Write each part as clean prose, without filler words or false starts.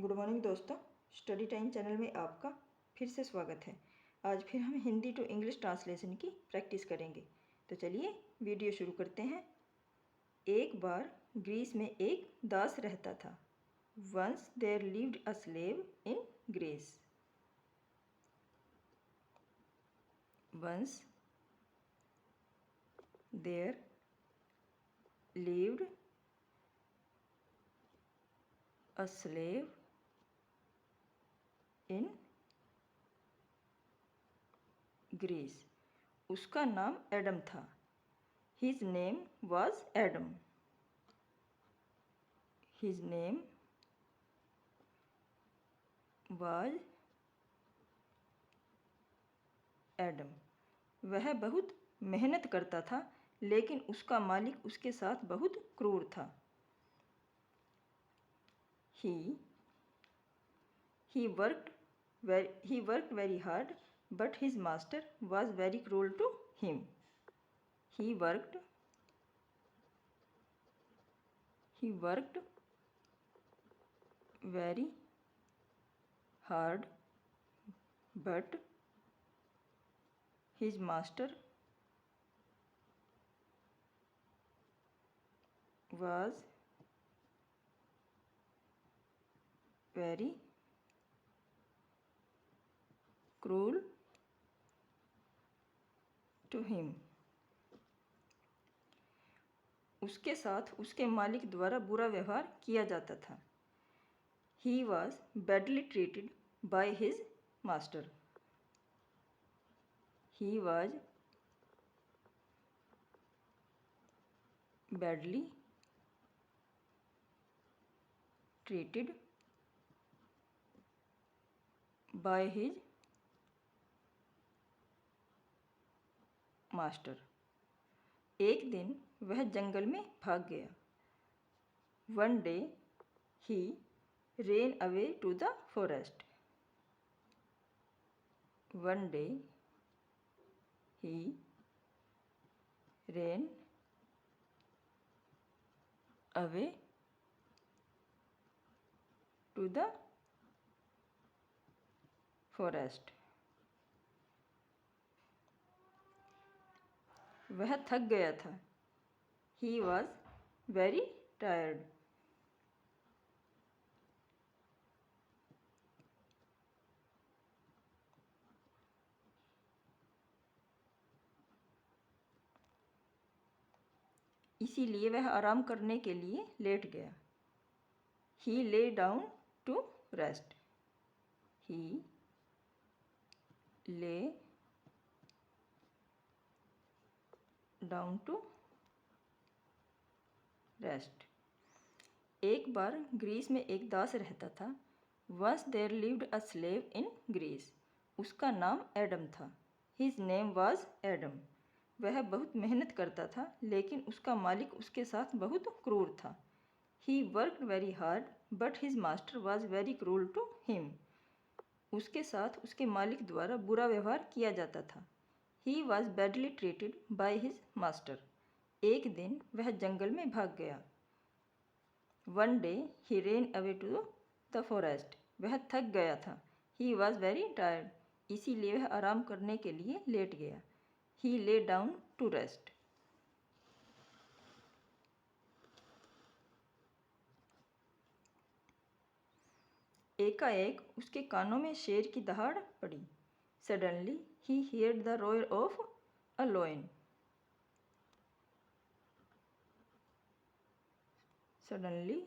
Good morning दोस्तों, study time channel में आपका फिर से स्वागत है। आज फिर हम हिंदी टू इंग्लिश ट्रांसलेशन की प्रैक्टिस करेंगे। तो चलिए वीडियो शुरू करते हैं। एक बार ग्रीस में एक दास रहता था। Once there lived a slave in Greece. Once there lived a slave in Greece. उसका नाम एडम था। His name was Adam. His name was Adam. वह बहुत मेहनत करता था, लेकिन उसका मालिक उसके साथ बहुत क्रूर था। He worked very hard, but his master was very cruel to him. He worked very hard, but his master was very cruel to him. उसके साथ उसके मालिक द्वारा बुरा व्यवहार किया जाता था। He was badly treated by his master. He was badly treated by his master. एक दिन वह जंगल में भाग गया। One day he ran away to the forest. One day he ran away to the forest. वह थक गया था। He was very tired. इसीलिए वह आराम करने के लिए लेट गया। He lay down to rest. He lay down to rest. एक बार ग्रीस में एक दास रहता था। Once there lived a slave in Greece. उसका नाम एडम था। His name was Adam. वह बहुत मेहनत करता था, लेकिन उसका मालिक उसके साथ बहुत क्रूर था। He worked very hard, but his master was very cruel to him. उसके साथ उसके मालिक द्वारा बुरा व्यवहार किया जाता था। He was badly treated by his master. एक दिन वह जंगल में भाग गया। One day he ran away to the forest. वह थक गया था। He was very tired. इसीलिए वह आराम करने के लिए लेट गया। He lay down to rest. एकाएक उसके कानों में शेर की दहाड़ पड़ी। Suddenly he heard the roar of a lion. Suddenly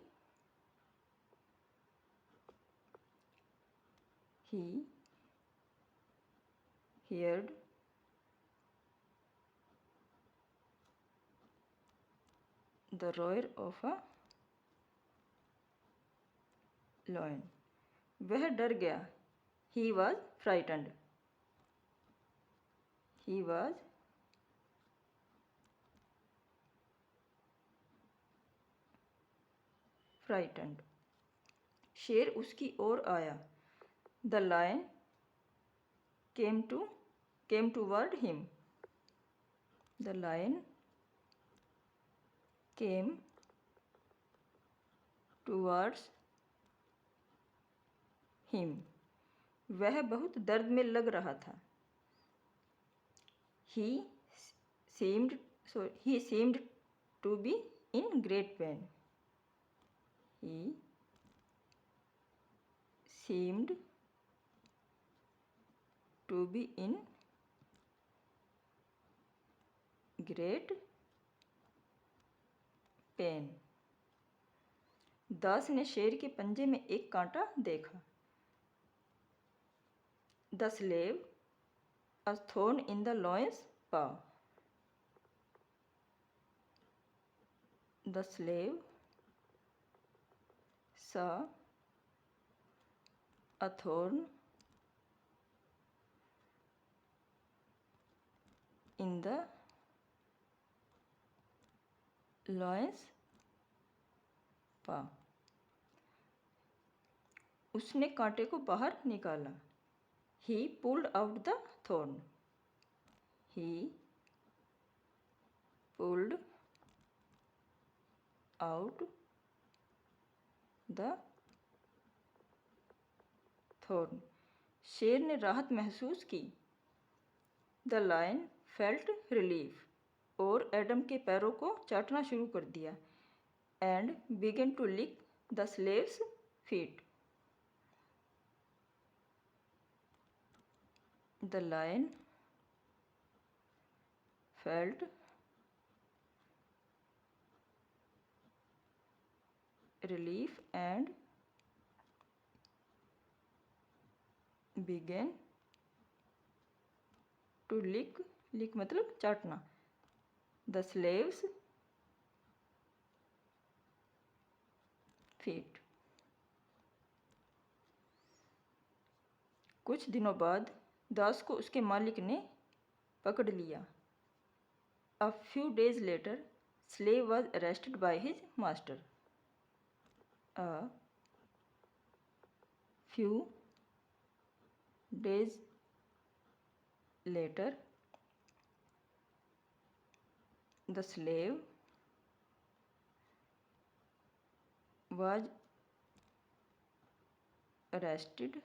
he heard the roar of a lion. वह डर गया। He was frightened. He was frightened. शेर उसकी ओर आया। The lion came toward him. The lion came towards him. वह बहुत दर्द में लग रहा था। He seemed to be in great pain. He seemed to be in great pain. दास ने शेर के पंजे में एक कांटा देखा। The slave, a thorn in the lion's paw. The slave saw a thorn in the lion's paw. उसने कांटे को बाहर निकाला। He pulled out the thorn. He pulled out the thorn. शेर ने राहत महसूस की। The lion felt relief. और एडम के पैरों को चाटना शुरू कर दिया। And began to lick the slave's feet. The lion felt relief and began to lick मतलब चाटना the slave's feet. कुछ दिनों बाद दास को उसके मालिक ने पकड़ लिया। A few days later, slave was arrested by his master. A few days later, the slave was arrested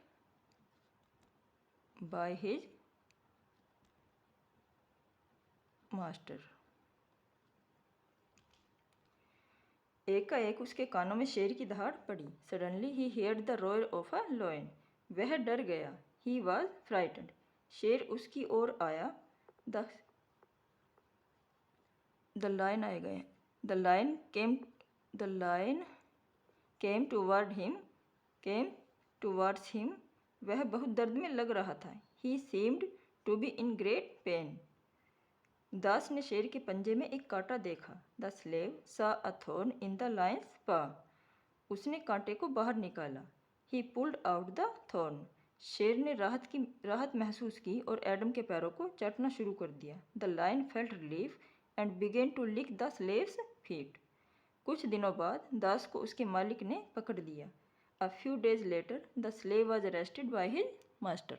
by his master. एकाएक उसके कानों में शेर की दहाड़ पड़ी। Suddenly he heard the roar of a lion. वह डर गया। He was frightened. शेर उसकी ओर आया। The lion आ गए। The lion came towards him. वह बहुत दर्द में लग रहा था। He seemed to be in great pain. दास ने शेर के पंजे में एक कांटा देखा। The slave saw a thorn in the lion's paw. उसने कांटे को बाहर निकाला। He pulled out the thorn. शेर ने राहत महसूस की और एडम के पैरों को चाटना शुरू कर दिया। The lion felt relief and began to lick the slave's feet. कुछ दिनों बाद दास को उसके मालिक ने पकड़ लिया। A few days later, the slave was arrested by his master.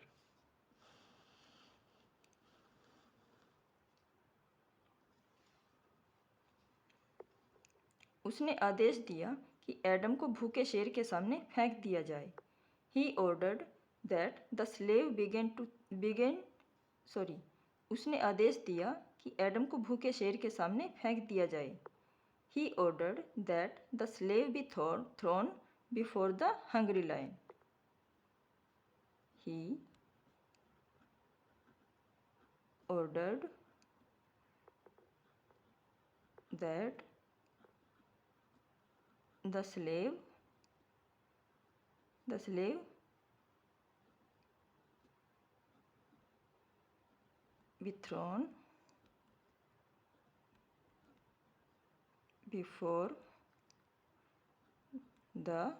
उसने आदेश दिया कि एडम को भूखे शेर के सामने फेंक दिया जाए। He ordered that the slave उसने आदेश दिया कि एडम को भूखे शेर के सामने फेंक दिया जाए। He ordered that the slave be thrown before the hungry lion. He ordered that the slave be thrown before the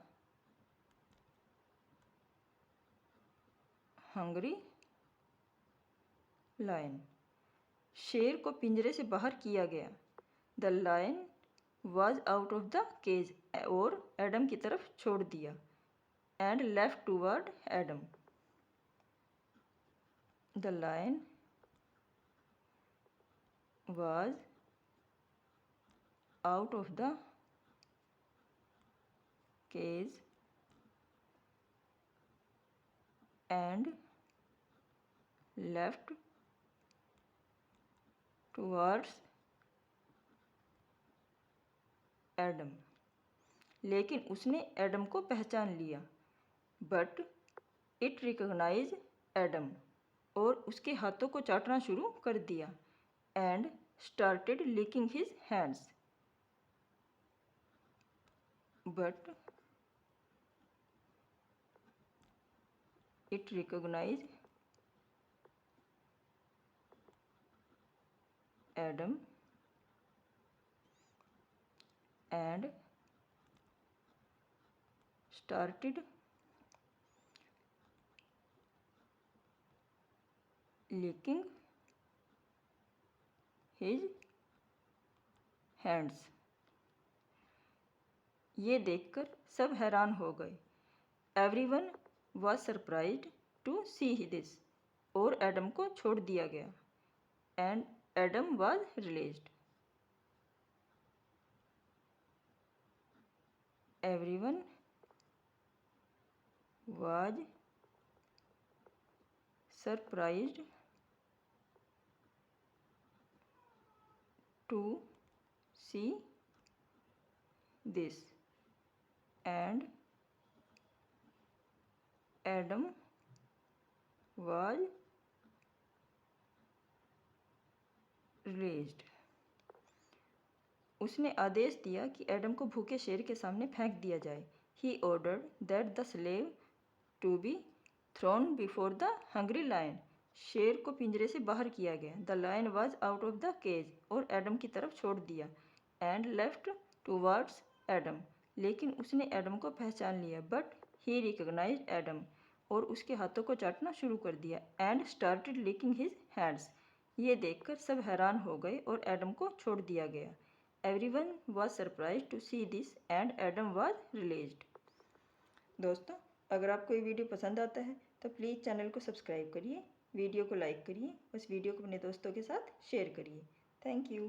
hungry lion. शेर को पिंजरे से बाहर किया गया। The lion was out of the cage. और एडम की तरफ छोड़ दिया। And left toward Adam. The lion was out of the cage and left towards Adam. लेकिन उसने एडम को पहचान लिया, बट इट रिकॉग्नाइज एडम, और उसके हाथों को चाटना शुरू कर दिया, and started licking his hands, but it recognized Adam and started licking his hands। ये देखकर सब हैरान हो गए। Everyone was surprised to see this, और एडम को छोड़ दिया गया, and Adam was released. Everyone was surprised to see this, and Adam was released। उसने आदेश दिया कि एडम को भूखे शेर के सामने फेंक दिया जाए। He ordered that the slave to be thrown before the hungry lion। शेर को पिंजरे से बाहर किया गया। The lion was out of the cage, और एडम की तरफ छोड़ दिया, and left towards एडम। लेकिन उसने एडम को पहचान लिया, बट ही रिकॉग्नाइज्ड एडम, और उसके हाथों को चाटना शुरू कर दिया, and started licking his hands। ये देखकर सब हैरान हो गए और एडम को छोड़ दिया गया। Everyone was surprised to see this, and Adam was released. दोस्तों, अगर आपको ये वीडियो पसंद आता है तो प्लीज़ चैनल को सब्सक्राइब करिए, वीडियो को लाइक करिए, उस वीडियो को अपने दोस्तों के साथ शेयर करिए। Thank you.